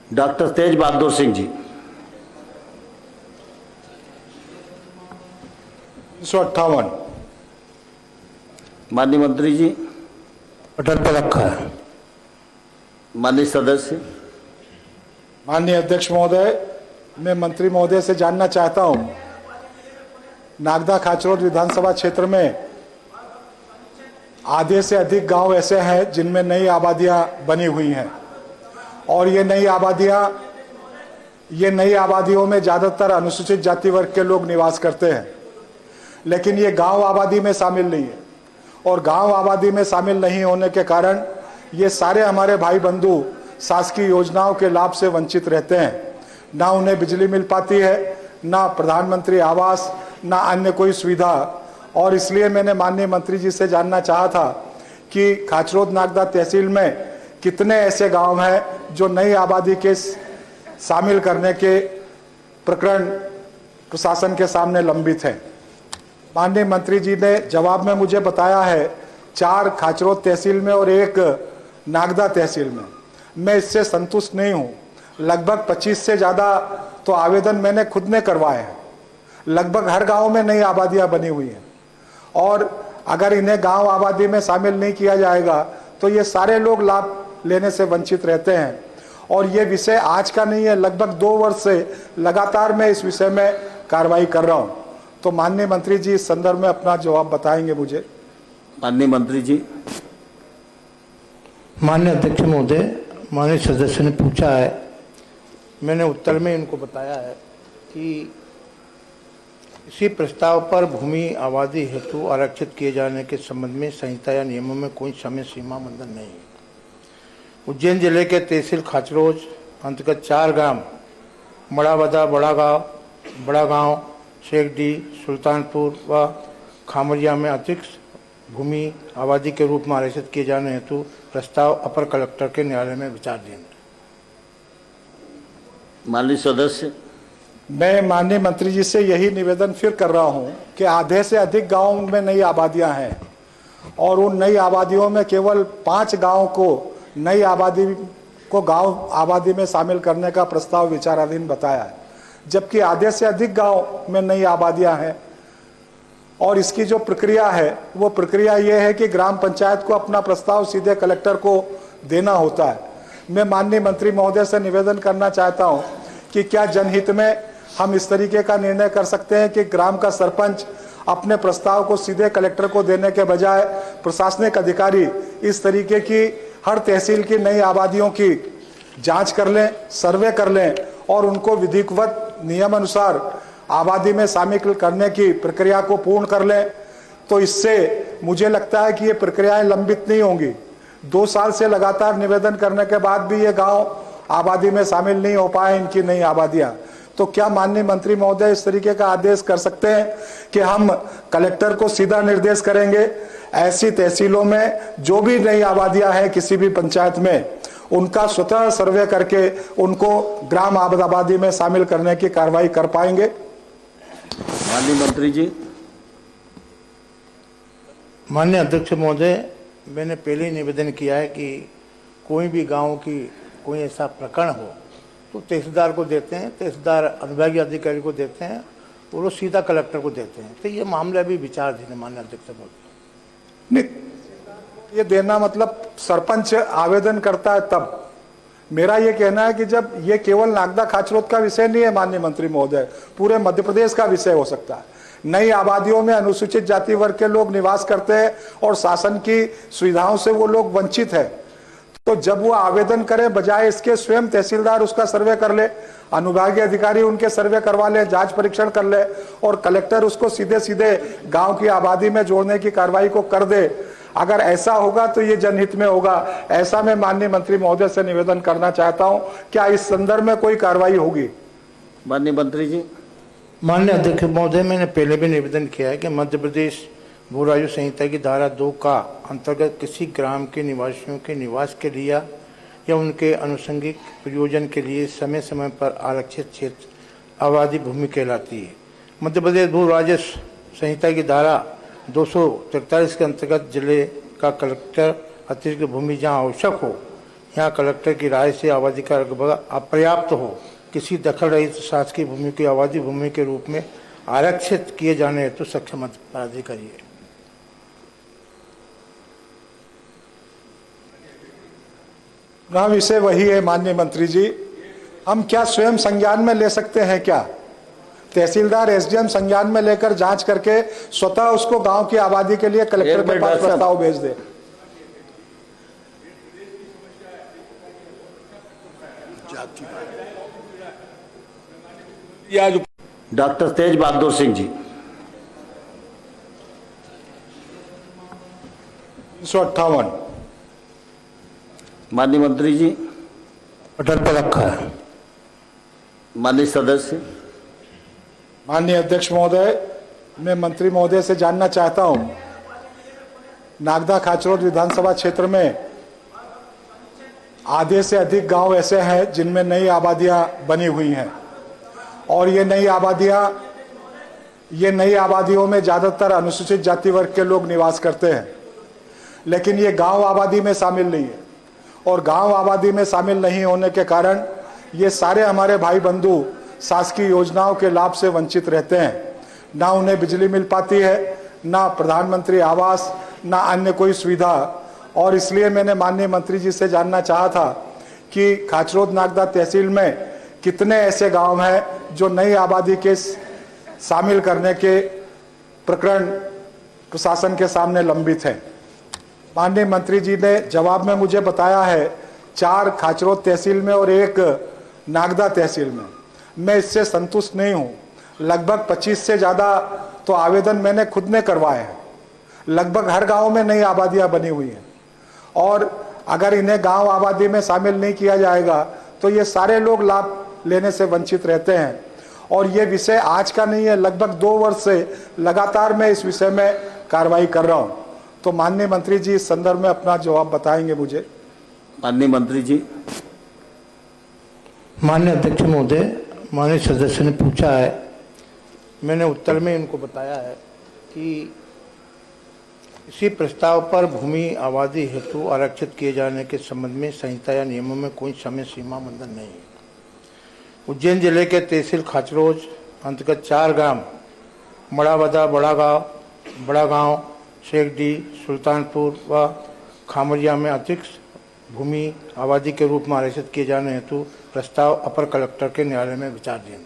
Doctor तेज बहादुर सिंह जी। 358। माननीय मंत्री जी। पटल पर रखा है। माननीय सदस्य। माननीय अध्यक्ष महोदय, मैं मंत्री महोदय से जानना चाहता हूं, नागदा खाचरोद विधानसभा क्षेत्र में आधे से अधिक गांव ऐसे हैं जिनमें नई आबादियां बनी हुई हैं और ये नई आबादियों में ज़्यादातर अनुसूचित जाति वर्ग के लोग निवास करते हैं, लेकिन ये गांव आबादी में शामिल नहीं है और गांव आबादी में शामिल नहीं होने के कारण ये सारे हमारे भाई बंधु शासकीय योजनाओं के लाभ से वंचित रहते हैं। ना उन्हें बिजली मिल पाती है, ना प्रधानमंत्री आवास, ना अन्य कोई सुविधा। और इसलिए मैंने माननीय मंत्री जी से जानना चाहा था कि खाचरोद नागदा तहसील में कितने ऐसे गांव हैं जो नई आबादी के शामिल करने के प्रकरण प्रशासन के सामने लंबित हैं। माननीय मंत्री जी ने जवाब में मुझे बताया है 4 खाचरोद तहसील में और 1 नागदा तहसील में। मैं इससे संतुष्ट नहीं हूं। लगभग 25 से ज़्यादा तो आवेदन मैंने खुद ने करवाए हैं। लगभग हर गांव में नई आबादियां बनी हुई हैं और अगर इन्हें गांव आबादी में शामिल नहीं किया जाएगा तो ये सारे लोग लाभ लेने से वंचित रहते हैं। और ये विषय आज का नहीं है, लगभग 2 वर्ष से लगातार मैं इस विषय में कार्रवाई कर रहा हूं। तो माननीय मंत्री जी इस संदर्भ में अपना जवाब बताएंगे मुझे। माननीय मंत्री जी। माननीय अध्यक्ष महोदय, माननीय सदस्य ने पूछा है, मैंने उत्तर में इनको बताया है कि इसी प्रस्ताव पर भूमि आबादी हेतु आरक्षित किए जाने के संबंध में संहिता या नियमों में कोई समय सीमा बंधन नहीं है। उज्जैन जिले के तहसील खाचरोद अंतर्गत 4 ग्राम बड़ा गांव, शेखडी, सुल्तानपुर व खामरिया में अतिरिक्त भूमि आबादी के रूप में आरक्षित किए जाने हेतु प्रस्ताव अपर कलेक्टर के न्यायालय में विचाराधीन। माननीय सदस्य। मैं माननीय मंत्री जी से यही निवेदन फिर कर रहा हूं कि आधे से अधिक गांवों में नई आबादियां हैं और उन नई आबादियों में केवल 5 गांव को नई आबादी को गांव आबादी में शामिल करने का प्रस्ताव विचाराधीन बताया है, जबकि आधे से अधिक गांव में नई आबादियां हैं। और इसकी जो प्रक्रिया है वो प्रक्रिया ये है कि ग्राम पंचायत को अपना प्रस्ताव सीधे कलेक्टर को देना होता है। मैं माननीय मंत्री महोदय से निवेदन करना चाहता हूं कि क्या जनहित में हम इस तरीके का निर्णय कर सकते हैं कि ग्राम का सरपंच अपने प्रस्ताव को सीधे कलेक्टर को देने के बजाय प्रशासनिक अधिकारी इस तरीके की हर तहसील की नई आबादियों की जांच कर लें, सर्वे कर लें और उनको विधिवत नियम अनुसार आबादी में शामिल करने की प्रक्रिया को पूर्ण कर लें। तो इससे मुझे लगता है कि ये प्रक्रियाएं लंबित नहीं होंगी। 2 साल से लगातार निवेदन करने के बाद भी ये गांव आबादी में शामिल नहीं हो पाए, इनकी नई आबादियां। तो क्या माननीय मंत्री महोदय इस तरीके का आदेश कर सकते हैं कि हम कलेक्टर को सीधा निर्देश करेंगे ऐसी तहसीलों में जो भी नई आबादियां हैं किसी भी पंचायत में, उनका स्वतः सर्वे करके उनको ग्राम आबादी में शामिल करने की कार्रवाई कर पाएंगे? माननीय मंत्री जी। माननीय अध्यक्ष महोदय, मैंने पहले ही निवेदन किया है कि कोई भी गांव की कोई ऐसा प्रकरण हो तो तहसीलदार को देते हैं, तहसीलदार अनुभागीय अधिकारी को देते हैं और वो सीधा कलेक्टर को देते हैं। तो ये मामला भी विचाराधीन है माननीय अध्यक्ष महोदय। नहीं, ये देना मतलब सरपंच आवेदन करता है तब। मेरा ये कहना है कि जब ये केवल नागदा खाचरोद का विषय नहीं है माननीय मंत्री महोदय, पूरे मध्य प्रदेश का विषय हो सकता है। नई आबादियों में अनुसूचित जाति वर्ग के लोग निवास करते हैं और शासन की सुविधाओं से वो लोग वंचित है। तो जब वो आवेदन करे, बजाय इसके स्वयं तहसीलदार उसका सर्वे कर ले, अनुभागीय अधिकारी उनके सर्वे करवा ले, जांच परीक्षण कर ले और कलेक्टर उसको सीधे सीधे गांव की आबादी में जोड़ने की कार्रवाई को कर दे, अगर ऐसा होगा तो ये जनहित में होगा। ऐसा मैं माननीय मंत्री महोदय से निवेदन करना चाहता हूं, क्या इस संदर्भ में कोई कार्रवाई होगी? माननीय मंत्री जी। माननीय अध्यक्ष महोदय, मैंने पहले भी निवेदन किया है कि मध्य प्रदेश भू राजस्व संहिता की धारा 2 का अंतर्गत किसी ग्राम के निवासियों के निवास के लिए या उनके आनुषंगिक प्रयोजन के लिए समय समय पर आरक्षित क्षेत्र आबादी भूमि कहलाती है। मध्य प्रदेश भू राजस्व संहिता की धारा 243 के अंतर्गत जिले का कलेक्टर अतिरिक्त भूमि जहां आवश्यक हो यहाँ कलेक्टर की राय से आबादी का रकबा अपर्याप्त हो, किसी दखल रहित शासकीय भूमि की आबादी भूमि के रूप में आरक्षित किए जाने हेतु सक्षम पदाधिकारी है। ना विषय वही है माननीय मंत्री जी, हम क्या स्वयं संज्ञान में ले सकते हैं क्या? तहसीलदार एसडीएम संज्ञान में लेकर जांच करके स्वतः उसको गांव की आबादी के लिए कलेक्टर के पास प्रस्ताव भेज दे। डॉक्टर तेज बहादुर सिंह जी। 358 माननीय मंत्री जी, पटल पर रखा है। माननीय सदस्य। माननीय अध्यक्ष महोदय, मैं मंत्री महोदय से जानना चाहता हूं, नागदा खाचरोद विधानसभा क्षेत्र में आधे से अधिक गांव ऐसे हैं जिनमें नई आबादियां बनी हुई हैं और ये नई आबादियों में ज़्यादातर अनुसूचित जाति वर्ग के लोग निवास करते हैं, लेकिन ये गांव आबादी में शामिल नहीं है और गांव आबादी में शामिल नहीं होने के कारण ये सारे हमारे भाई बंधु शासकीय योजनाओं के लाभ से वंचित रहते हैं। ना उन्हें बिजली मिल पाती है, ना प्रधानमंत्री आवास, ना अन्य कोई सुविधा। और इसलिए मैंने माननीय मंत्री जी से जानना चाहा था कि खाचरोद नागदा तहसील में कितने ऐसे गांव हैं जो नई आबादी के शामिल करने के प्रकरण प्रशासन के सामने लंबित हैं। माननीय मंत्री जी ने जवाब में मुझे बताया है 4 खाचरोद तहसील में और 1 नागदा तहसील में। मैं इससे संतुष्ट नहीं हूं। लगभग 25 से ज़्यादा तो आवेदन मैंने खुद ने करवाए हैं। लगभग हर गांव में नई आबादियां बनी हुई हैं और अगर इन्हें गांव आबादी में शामिल नहीं किया जाएगा तो ये सारे लोग लाभ लेने से वंचित रहते हैं। और ये विषय आज का नहीं है, लगभग 2 वर्ष से लगातार मैं इस विषय में कार्रवाई कर रहा हूं। तो माननीय मंत्री जी इस संदर्भ में अपना जवाब बताएंगे मुझे। माननीय मंत्री जी। माननीय अध्यक्ष महोदय, माननीय सदस्य ने पूछा है, मैंने उत्तर में इनको बताया है कि इसी प्रस्ताव पर भूमि आबादी हेतु आरक्षित किए जाने के संबंध में संहिता या नियमों में कोई समय सीमा बंधन नहीं है। उज्जैन जिले के तहसील खाचरोद अंतर्गत 4 ग्राम बड़ा गांव, शेखडी, सुल्तानपुर व खामरिया में अतिरिक्त भूमि आबादी के रूप में आरक्षित किए जाने हेतु प्रस्ताव अपर कलेक्टर के न्यायालय में विचाराधीन।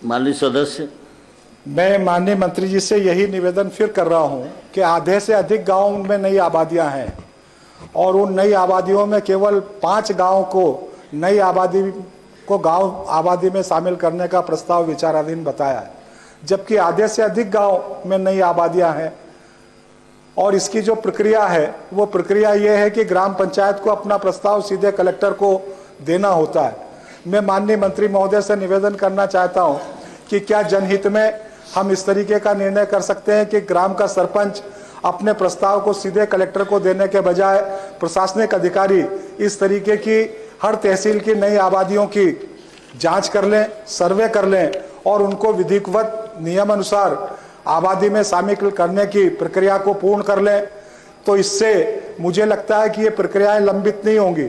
माननीय सदस्य। मैं माननीय मंत्री जी से यही निवेदन फिर कर रहा हूं कि आधे से अधिक गांव में नई आबादियां हैं और उन नई आबादियों में केवल 5 गांव को नई आबादी को गांव आबादी में शामिल करने का प्रस्ताव विचाराधीन बताया है, जबकि आधे से अधिक गांव में नई आबादियां हैं। और इसकी जो प्रक्रिया है वो प्रक्रिया ये है कि ग्राम पंचायत को अपना प्रस्ताव सीधे कलेक्टर को देना होता है। मैं माननीय मंत्री महोदय से निवेदन करना चाहता हूं कि क्या जनहित में हम इस तरीके का निर्णय कर सकते हैं कि ग्राम का सरपंच अपने प्रस्ताव को सीधे कलेक्टर को देने के बजाय प्रशासनिक अधिकारी इस तरीके की हर तहसील की नई आबादियों की जांच कर लें, सर्वे कर लें और उनको विधिवत नियमानुसार आबादी में शामिल करने की प्रक्रिया को पूर्ण कर लें। तो इससे मुझे लगता है कि ये प्रक्रियाएं लंबित नहीं होंगी।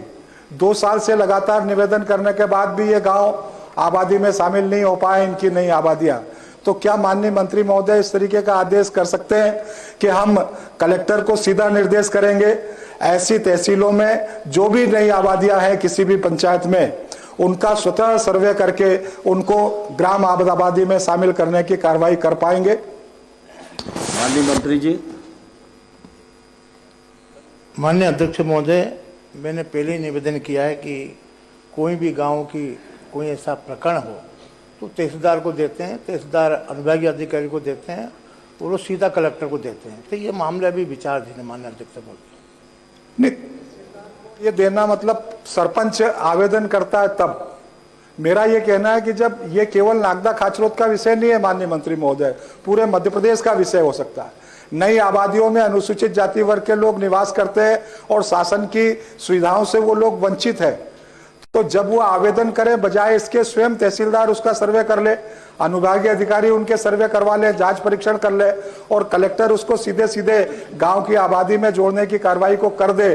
2 साल से लगातार निवेदन करने के बाद भी ये गांव आबादी में शामिल नहीं हो पाए इनकी नई आबादियां। तो क्या माननीय मंत्री महोदय इस तरीके का आदेश कर सकते हैं कि हम कलेक्टर को सीधा निर्देश करेंगे ऐसी तहसीलों में जो भी नई आबादियां हैं किसी भी पंचायत में, उनका स्वतः सर्वे करके उनको ग्राम आबादी में शामिल करने की कार्रवाई कर पाएंगे? माननीय मंत्री जी। माननीय अध्यक्ष महोदय, मैंने पहले ही निवेदन किया है कि कोई भी गांव की कोई ऐसा प्रकरण हो तो तहसीलदार को देते हैं, तहसीलदार अनुभागीय अधिकारी को देते हैं और वो सीधा कलेक्टर को देते हैं। तो ये मामला भी विचाराधीन है माननीय अध्यक्ष महोदय। नहीं, ये देना मतलब सरपंच आवेदन करता है तब। मेरा ये कहना है कि जब ये केवल नागदा खाचरोद का विषय नहीं है माननीय मंत्री महोदय, पूरे मध्य प्रदेश का विषय हो सकता है। नई आबादियों में अनुसूचित जाति वर्ग के लोग निवास करते हैं और शासन की सुविधाओं से वो लोग वंचित है। तो जब वो आवेदन करें, बजाय इसके स्वयं तहसीलदार उसका सर्वे कर ले, अनुभागीय अधिकारी उनके सर्वे करवा ले, जांच परीक्षण कर ले और कलेक्टर उसको सीधे सीधे गांव की आबादी में जोड़ने की कार्रवाई को कर दे।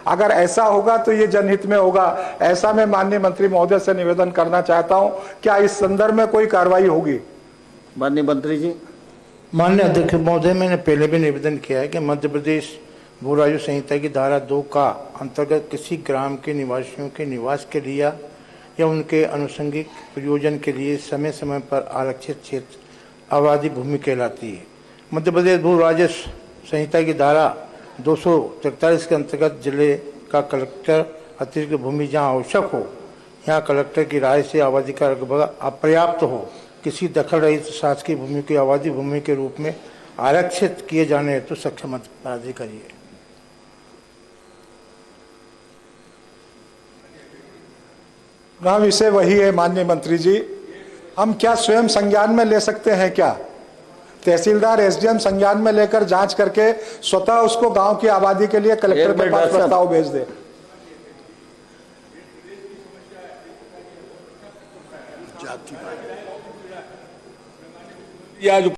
अगर ऐसा होगा तो ये जनहित में होगा। ऐसा मैं माननीय मंत्री महोदय से निवेदन करना चाहता हूं, क्या इस संदर्भ में कोई कार्रवाई होगी? माननीय मंत्री जी। माननीय अध्यक्ष महोदय, मैंने पहले भी निवेदन किया है कि मध्य प्रदेश भू राजस्व संहिता की धारा 2 का अंतर्गत किसी ग्राम के निवासियों के निवास के लिए या उनके आनुषंगिक प्रयोजन के लिए समय समय पर आरक्षित क्षेत्र आबादी भूमि कहलाती है। मध्य प्रदेश भू राजस्व संहिता की धारा 243 के अंतर्गत जिले का कलेक्टर अतिरिक्त भूमि जहां आवश्यक हो, यहाँ कलेक्टर की राय से आबादी का रकबा अपर्याप्त हो, किसी दखल रहित शासकीय भूमि की आबादी भूमि के रूप में आरक्षित किए जाने हेतु सक्षम प्राधिकारी है। पुनः विषय वही है माननीय मंत्री जी, हम क्या स्वयं संज्ञान में ले सकते हैं? क्या तहसीलदार एसडीएम संज्ञान में लेकर जांच करके स्वतः उसको गांव की आबादी के लिए कलेक्टर के पास प्रस्ताव भेज दे? आज